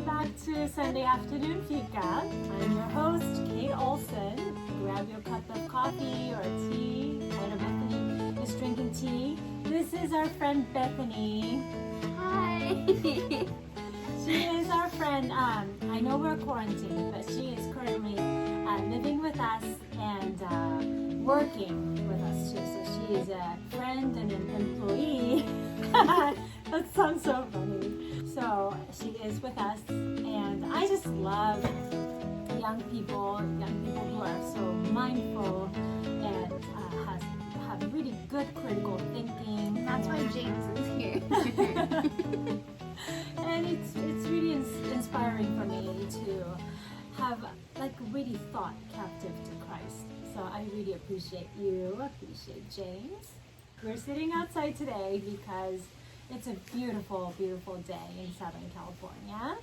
welcome back to Sunday Afternoon Fika. I'm your host, Kate Olson. Grab your cup of coffee or tea. I know Bethany is drinking tea. This is our friend Bethany. Hi. She is our friend. I know we're quarantined, but she is currently living with us and working with us too. So she is a friend and an employee. That sounds so funny. So she is with us, and I just love young people who are so mindful and have really good critical thinking. That's why James is here. And it's really inspiring for me to have really thought captive to Christ. So I really appreciate you, appreciate James. We're sitting outside today because it's a beautiful, beautiful day in Southern California.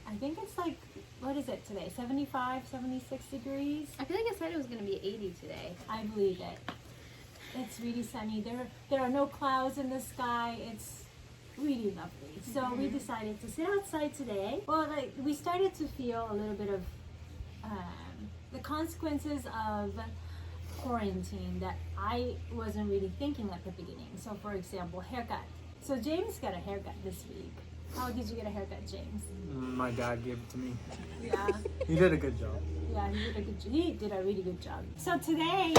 I think it's what is it today? 75, 76 degrees? I feel like it said it was going to be 80 today. I believe it. It's really sunny. There are no clouds in the sky. It's really lovely. So we decided to sit outside today. Well, we started to feel a little bit of the consequences of quarantine that I wasn't really thinking at the beginning. So for example, haircut. So James got a haircut this week. How did you get a haircut, James? My dad gave it to me. Yeah. He did a good job. Yeah, he did a really good job. So today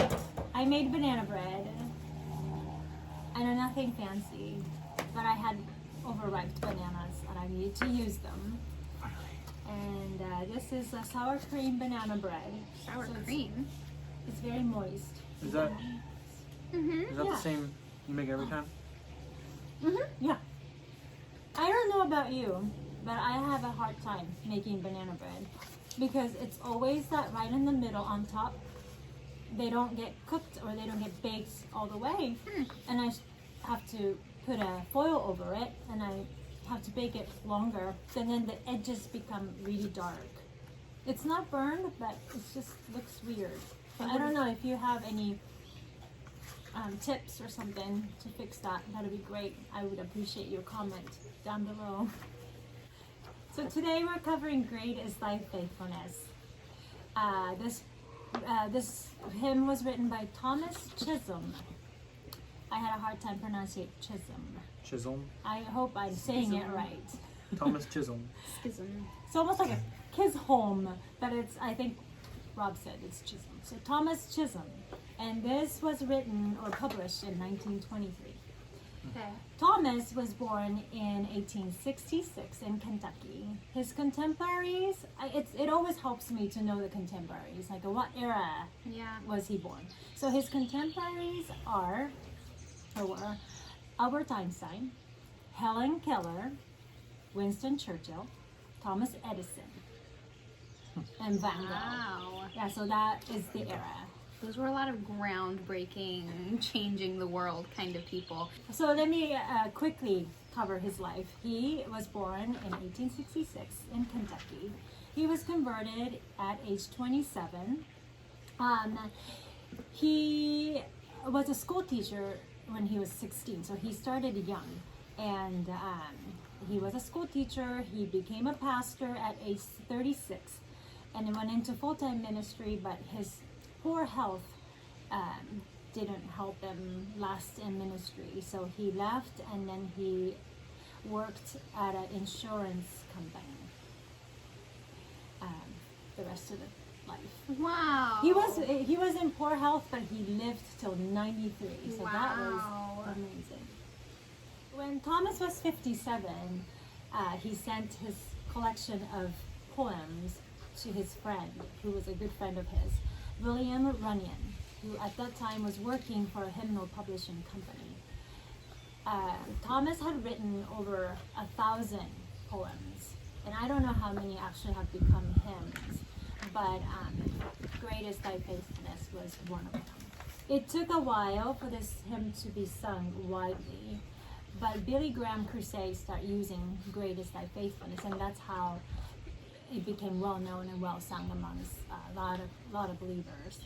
I made banana bread. I know nothing fancy, but I had overripe bananas and I needed to use them. And this is a sour cream banana bread. Sour So cream? It's very moist. Is that Mm-hmm. the same you make every time? Yeah. I don't know about you, but I have a hard time making banana bread because it's always that right in the middle on top. They don't get cooked or they don't get baked all the way. And I have to put a foil over it and I have to bake it longer. And then the edges become really dark. It's not burned, but it just looks weird. So I don't know if you have any tips or something to fix that. That'd be great. I would appreciate your comment down below. So today we're covering Great is Thy Faithfulness. This hymn was written by Thomas Chisholm. I had a hard time pronouncing Chisholm. I hope I'm saying it right. Thomas Chisholm. Schism. It's almost like a Chisholm, but I think Rob said it's Chisholm. So Thomas Chisholm. And this was written or published in 1923. Okay. Thomas was born in 1866 in Kentucky. His contemporaries, it always helps me to know the contemporaries, like what era Yeah. was he born. So his contemporaries were Albert Einstein, Helen Keller, Winston Churchill, Thomas Edison, and Van Gogh. Wow. Yeah, so that is the era. Those were a lot of groundbreaking, changing the world kind of people. So let me quickly cover his life. He was born in 1866 in Kentucky. He was converted at age 27. He was a school teacher when he was 16, so he started young. And he was a school teacher. He became a pastor at age 36 and went into full-time ministry, but his poor health didn't help him last in ministry. So he left and then he worked at an insurance company the rest of the life. Wow. He was in poor health, but he lived till 93. So that was Wow. amazing. When Thomas was 57, he sent his collection of poems to his friend, who was a good friend of his, William Runyon, who at that time was working for a hymnal publishing company. Thomas had written over 1,000 poems, and I don't know how many actually have become hymns, but Great is Thy Faithfulness was one of them. It took a while for this hymn to be sung widely, but Billy Graham Crusade started using Great is Thy Faithfulness, and that's how it became well known and well sung amongst a lot of believers.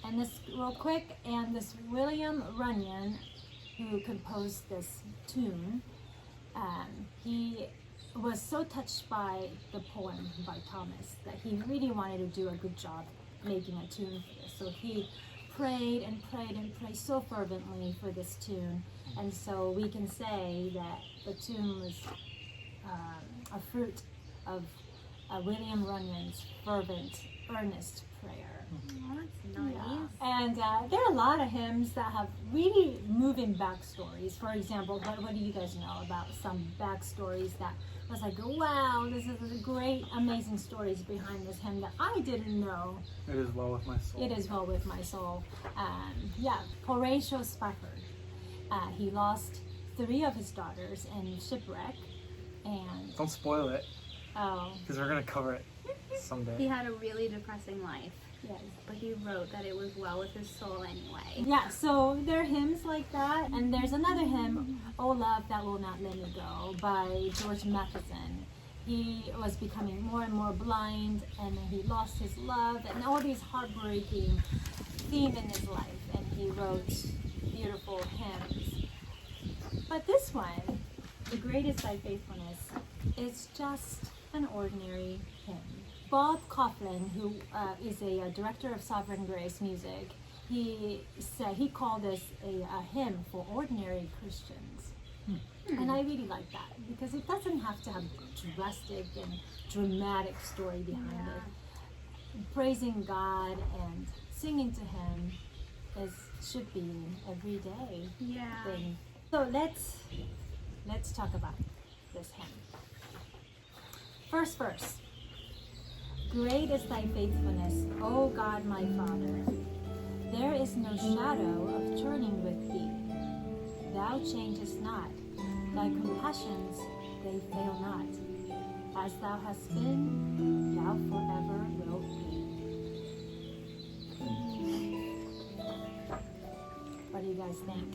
And this real quick, and this William Runyon, who composed this tune, he was so touched by the poem by Thomas that he really wanted to do a good job making a tune for this. So he prayed and prayed and prayed so fervently for this tune. And so we can say that the tune was a fruit of William Runyon's fervent, earnest prayer. Oh, that's nice. Yeah. And there are a lot of hymns that have really moving backstories. For example, what do you guys know about some backstories that was like, wow, this is great, amazing stories behind this hymn that I didn't know. It is well with my soul. It is well with my soul. Horatio Spafford. He lost 3 of his daughters in shipwreck. And Don't spoil it, oh, because we're going to cover it someday. He had a really depressing life, yes. but he wrote that it was well with his soul anyway. Yeah, so there are hymns like that. And there's another hymn, Oh Love That Will Not Let Me Go, by George Matheson. He was becoming more and more blind, and then he lost his love, and all these heartbreaking themes in his life. And he wrote beautiful hymns. But this one, The Great Is Thy Faithfulness, is just an ordinary hymn. Bob Coughlin, who is a director of Sovereign Grace Music, he said he called this a hymn for ordinary Christians. And I really like that because it doesn't have to have a drastic and dramatic story behind it. Praising God and singing to Him should be an everyday thing. So let's talk about this hymn. First verse. Great is thy faithfulness, O God my Father. There is no shadow of turning with thee. Thou changest not. Thy compassions, they fail not. As thou hast been, thou forever wilt be. What do you guys think?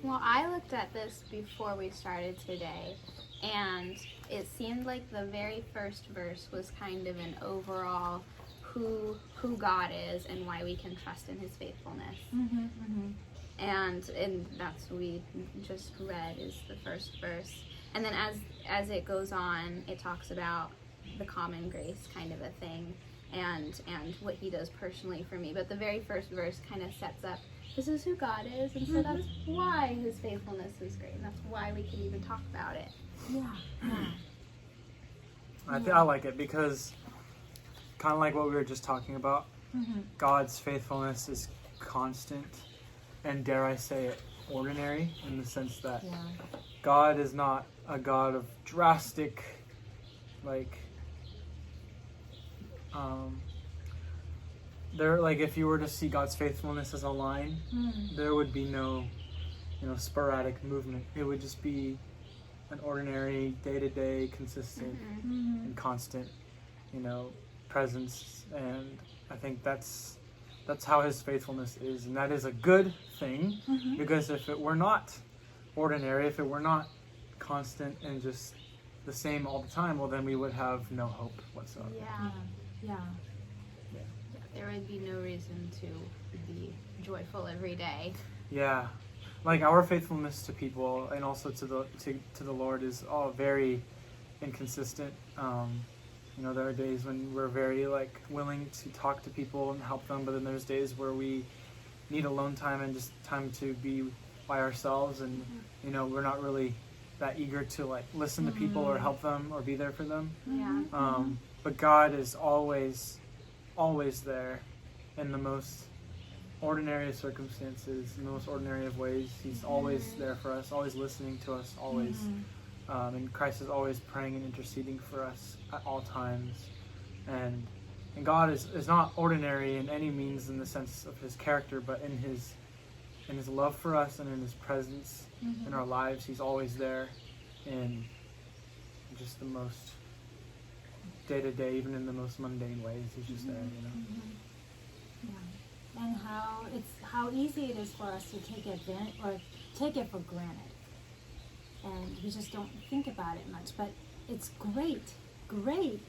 Well, I looked at this before we started today, and it seemed like the very first verse was kind of an overall who God is and why we can trust in His faithfulness. And that's what we just read is the first verse. And then as it goes on, it talks about the common grace kind of a thing and what He does personally for me. But the very first verse kind of sets up, this is who God is, and so that's why His faithfulness is great, and that's why we can even talk about it. I like it because kind of like what we were just talking about, God's faithfulness is constant and, dare I say it, ordinary, in the sense that God is not a God of drastic, if you were to see God's faithfulness as a line, there would be no, sporadic movement. It would just be an ordinary, day-to-day, consistent, and constant, presence. And I think that's how His faithfulness is, and that is a good thing, because if it were not ordinary, if it were not constant and just the same all the time, well, then we would have no hope whatsoever. There would be no reason to be joyful every day. Yeah, like our faithfulness to people and also to the Lord is all very inconsistent. There are days when we're very willing to talk to people and help them, but then there's days where we need alone time and just time to be by ourselves, and we're not really that eager to listen to people or help them or be there for them. But God is always there in the most ordinary of circumstances, in the most ordinary of ways. He's always there for us, always listening to us, always. And Christ is always praying and interceding for us at all times. And God is not ordinary in any means in the sense of His character, but in His love for us and in His presence in our lives. He's always there in just the most day-to-day, even in the most mundane ways. He's just there, And how easy it is for us to take advantage or take it for granted. And we just don't think about it much. But it's great. Great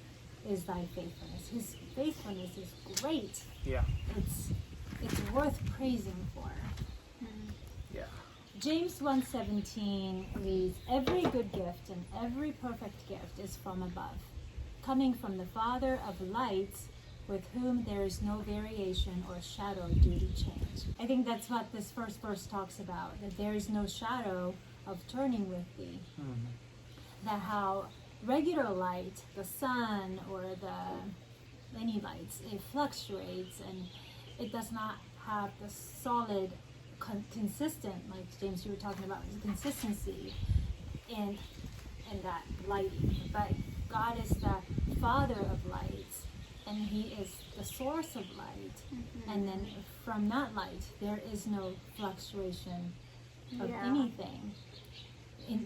is thy faithfulness. His faithfulness is great. Yeah. It's worth praising for. Yeah. James 1:17 reads, "Every good gift and every perfect gift is from above, coming from the Father of lights, with whom there is no variation or shadow due to change." I think that's what this first verse talks about, that there is no shadow of turning with thee. That how regular light, the sun or any lights, it fluctuates and it does not have the solid, consistent, like James you were talking about, consistency in that lighting. But God is the Father of lights, and He is the source of light. And then from that light, there is no fluctuation of anything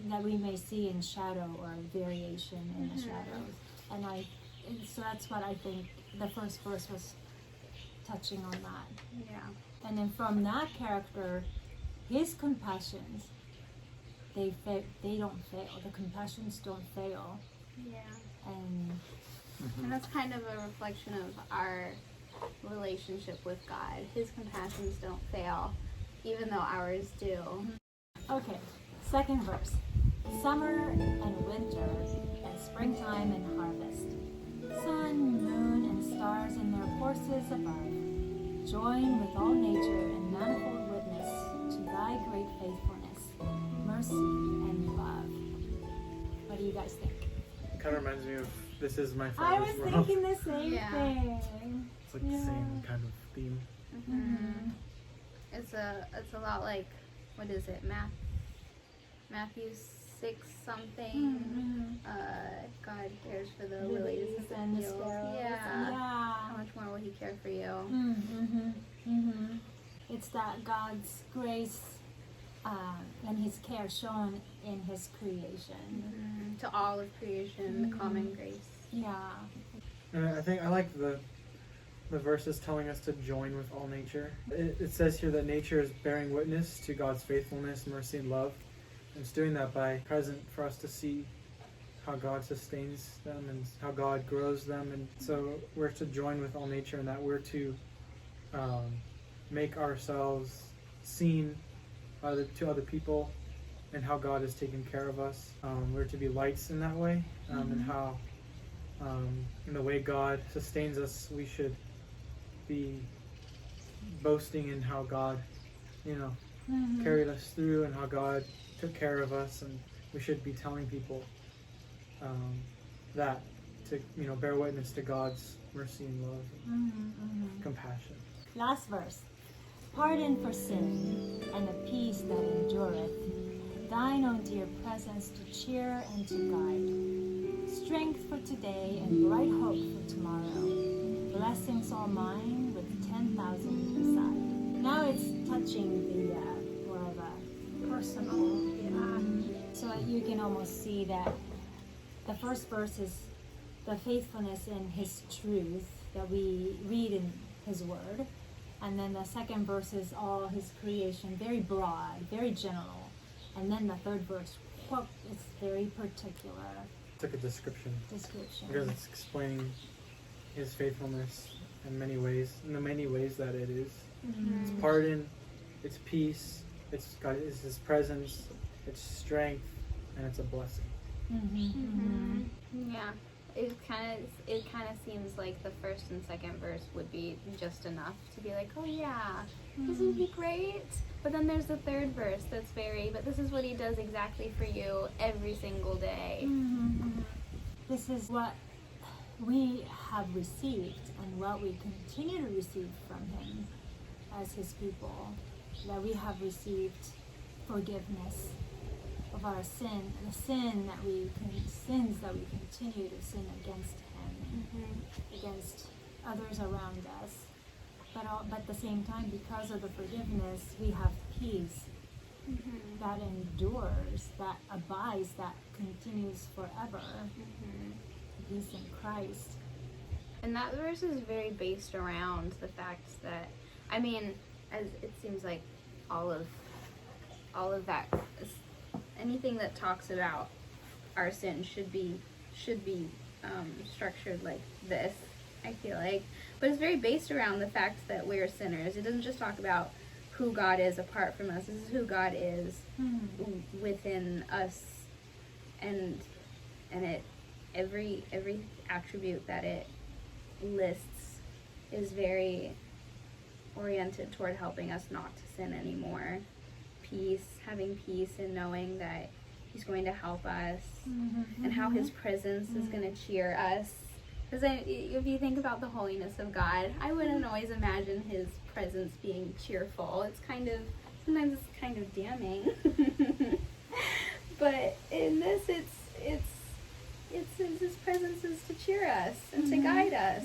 that we may see in shadow or variation in the shadows. And so that's what I think the first verse was touching on that. Yeah. And then from that character, his compassions, they don't fail. The compassions don't fail. Yeah. And And that's kind of a reflection of our relationship with God. His compassions don't fail, even though ours do. okay, second verse. Summer and winter and springtime and harvest. Sun, moon, and stars in their courses above. Join with all nature in manifold witness to thy great faithfulness, mercy, and love. What do you guys think? It kind of reminds me of This Is My I Father's was World. thinking the same Yeah. thing. It's like the same kind of theme. It's a lot like, what is it, Matthew 6 something. God cares for the lilies of the and the field. sparrows. Yeah. How Yeah. much more will He care for you? It's that God's grace and His care shown in His creation. To all of creation, the common grace. Yeah. And I think I like the verses telling us to join with all nature. It says here that nature is bearing witness to God's faithfulness, mercy, and love. And it's doing that by present for us to see how God sustains them and how God grows them. And so we're to join with all nature in that we're to make ourselves seen to other people and how God has taken care of us. We're to be lights in that way, and how in the way God sustains us, we should be boasting in how God, carried us through and how God took care of us, and we should be telling people that to bear witness to God's mercy and love and compassion. Last verse. Pardon for sin and a peace that endureth, thine own dear presence to cheer and to guide, strength for today and bright hope for tomorrow, blessings all mine with 10,000 beside. Now it's touching the more of a personal. So you can almost see that the first verse is the faithfulness in His truth that we read in His Word. And then the second verse is all His creation, very broad, very general. And then the third verse, it's very particular It's like a description description. because it's explaining His faithfulness in the many ways that it is. It's pardon, it's peace, it's God, it's His presence, it's strength, and it's a blessing. Yeah. It kind of seems like the first and second verse would be just enough to be like, oh yeah, isn't He great? But then there's the third verse that's but this is what He does exactly for you every single day. This is what we have received and what we continue to receive from Him as His people, that we have received forgiveness of our sin, the sins that we continue to sin against Him, against others around us. But at the same time, because of the forgiveness, we have peace that endures, that abides, that continues forever. Peace in Christ. And that verse is very based around the fact that, as it seems like all of that, anything that talks about our sin should be structured like this, I feel like. But it's very based around the fact that we're sinners. It doesn't just talk about who God is apart from us. This is who God is within us, and it every attribute that it lists is very oriented toward helping us not to sin anymore. Peace, having peace in knowing that He's going to help us, and how His presence is going to cheer us. Because if you think about the holiness of God, I wouldn't always imagine His presence being cheerful. It's sometimes it's kind of damning. But in this, it's His presence is to cheer us and to guide us.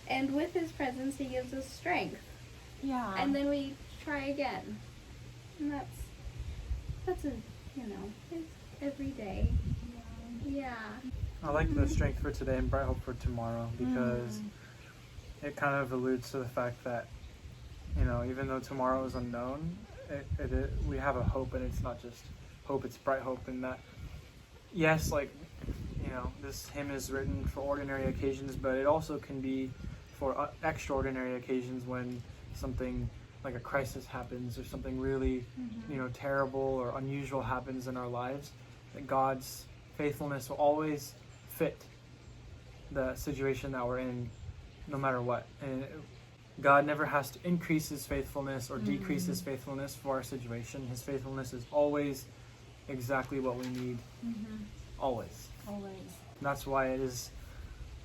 And with His presence, He gives us strength. Yeah. And then we try again. And that's it's every day. Yeah. I like the strength for today and bright hope for tomorrow, because it kind of alludes to the fact that, even though tomorrow is unknown, we have a hope, and it's not just hope, it's bright hope. And that, yes, this hymn is written for ordinary occasions, but it also can be for extraordinary occasions when something like a crisis happens, or something really, terrible or unusual happens in our lives. That God's faithfulness will always fit the situation that we're in, no matter what. And God never has to increase His faithfulness or decrease His faithfulness for our situation. His faithfulness is always exactly what we need. Always. Always. And that's why it is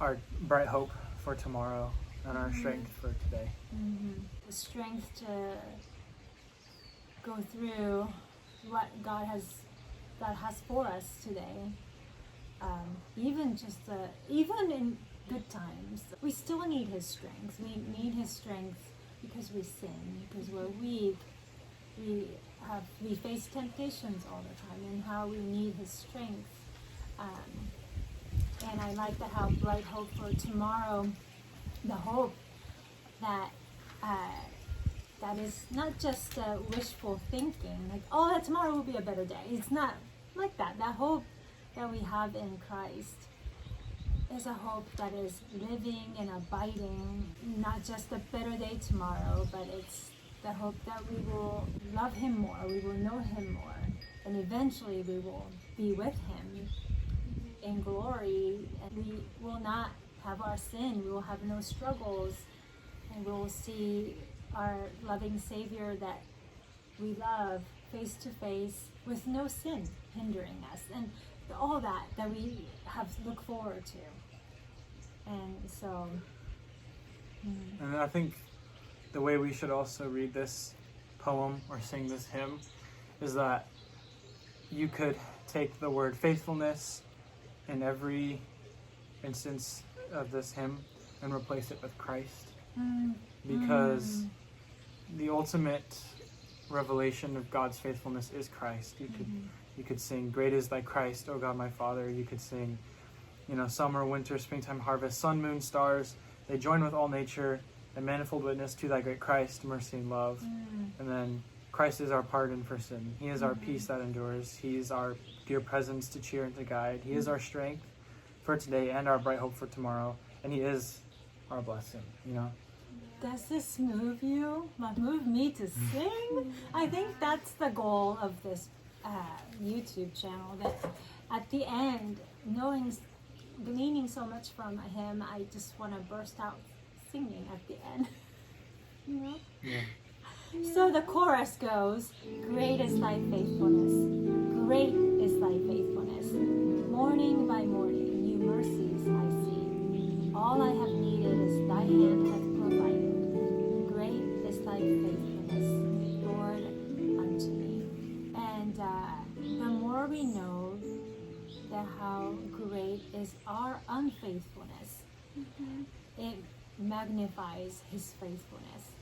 our bright hope for tomorrow and our strength for today. The strength to go through what God has for us today. Even in good times, we still need His strength. We need His strength because we sin, because we're weak. We face temptations all the time, and how we need His strength. And I like how bright hope for tomorrow, the hope that that is not just wishful thinking, that tomorrow will be a better day. It's not like that. That hope that we have in Christ is a hope that is living and abiding, not just a better day tomorrow, but it's the hope that we will love Him more, we will know Him more, and eventually we will be with Him in glory, and we will not have our sin, we will have no struggles, and we will see our loving Savior that we love face to face with no sin hindering us, and all that we have to look forward to. And so And I think the way we should also read this poem or sing this hymn is that you could take the word faithfulness in every instance of this hymn and replace it with Christ. Because the ultimate revelation of God's faithfulness is Christ. You could sing, "Great is thy Christ, O God my Father." You could sing, summer, winter, springtime, harvest, sun, moon, stars, they join with all nature, a manifold witness to thy great Christ, mercy and love. And then Christ is our pardon for sin. He is our peace that endures. He is our dear presence to cheer and to guide. He is our strength for today and our bright hope for tomorrow. And He is our blessing, Does this move you? Move me to sing? I think that's the goal of this YouTube channel, that at the end, gleaning so much from Him, I just want to burst out singing at the end. Yeah. So the chorus goes, "Great is thy faithfulness, great is thy faithfulness. Morning by morning, new mercies I see. All I have needed is thy hand hath provided. Great is thy faithfulness, Lord, unto me." And the more we know that how great is our unfaithfulness, it magnifies His faithfulness.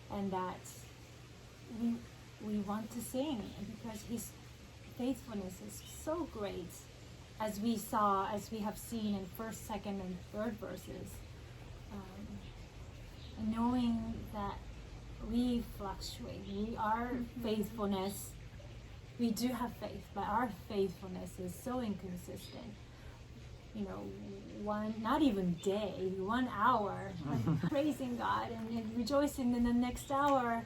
And that we want to sing because His faithfulness is so great, as we have seen in 1st, 2nd, and 3rd verses. Knowing that we fluctuate, our faithfulness, we do have faith, but our faithfulness is so inconsistent. not even day, 1 hour, praising God and rejoicing, in the next hour,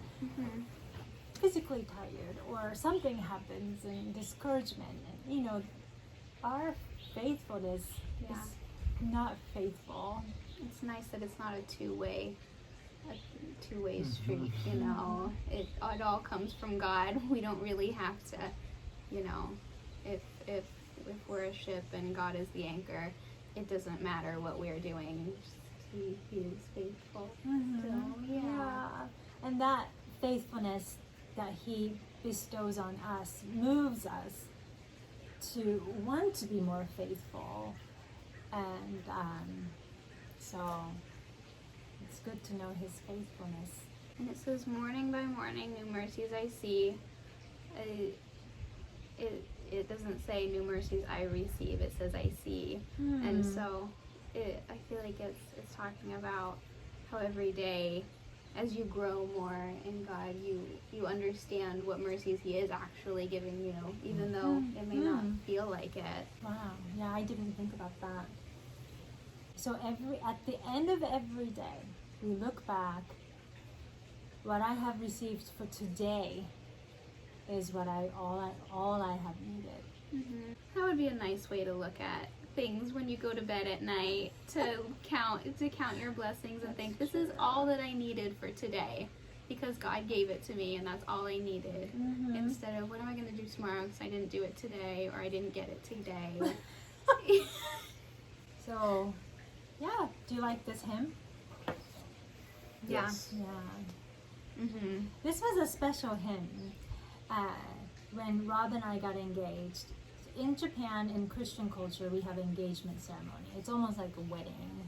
physically tired or something happens and discouragement. And, our faithfulness is not faithful. It's nice that it's not a two-way street, It all comes from God. We don't really have to, if we're a ship and God is the anchor, it doesn't matter what we're doing. He is faithful. So, And that faithfulness that He bestows on us moves us to want to be more faithful. And so it's good to know His faithfulness. And it says, morning by morning, new mercies I see. It doesn't say new mercies I receive, it says I see. And so I feel like it's talking about how every day, as you grow more in God, you understand what mercies He is actually giving you, even though it may not feel like it. Wow, yeah, I didn't think about that. So at the end of every day, we look back, what I have received for today is what all I have needed. That would be a nice way to look at things when you go to bed at night, to count your blessings and think, this is all that I needed for today because God gave it to me and that's all I needed, instead of what am I going to do tomorrow because I didn't do it today or I didn't get it today. So do you like this hymn? Yes. Yeah. This was a special hymn when Rob and I got engaged. In Japan, in Christian culture, we have engagement ceremony. It's almost like a wedding.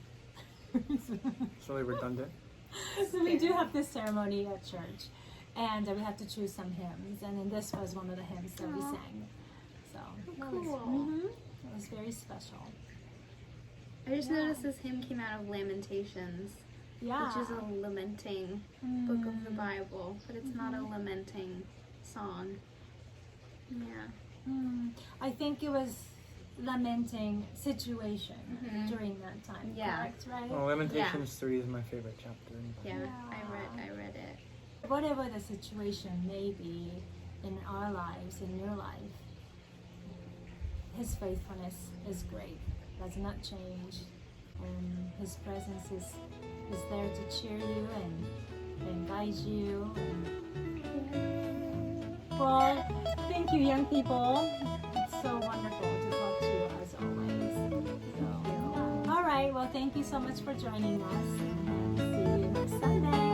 It's really redundant. So we do have this ceremony at church, and we have to choose some hymns, and then this was one of the hymns that we sang. So Cool. It was very special. I just noticed this hymn came out of Lamentations, which is a lamenting book of the Bible, but it's not a lamenting song. Yeah. I think it was lamenting situation during that time. Correct, right? Well, Lamentations 3 is my favorite chapter. Yeah, I read it. Whatever the situation may be in our lives, in your life, His faithfulness is great. Does not change. And His presence is there to cheer you and guide you. Well, thank you, young people. It's so wonderful to talk to you as always. So, all right. Well, thank you so much for joining us. And see you next Sunday.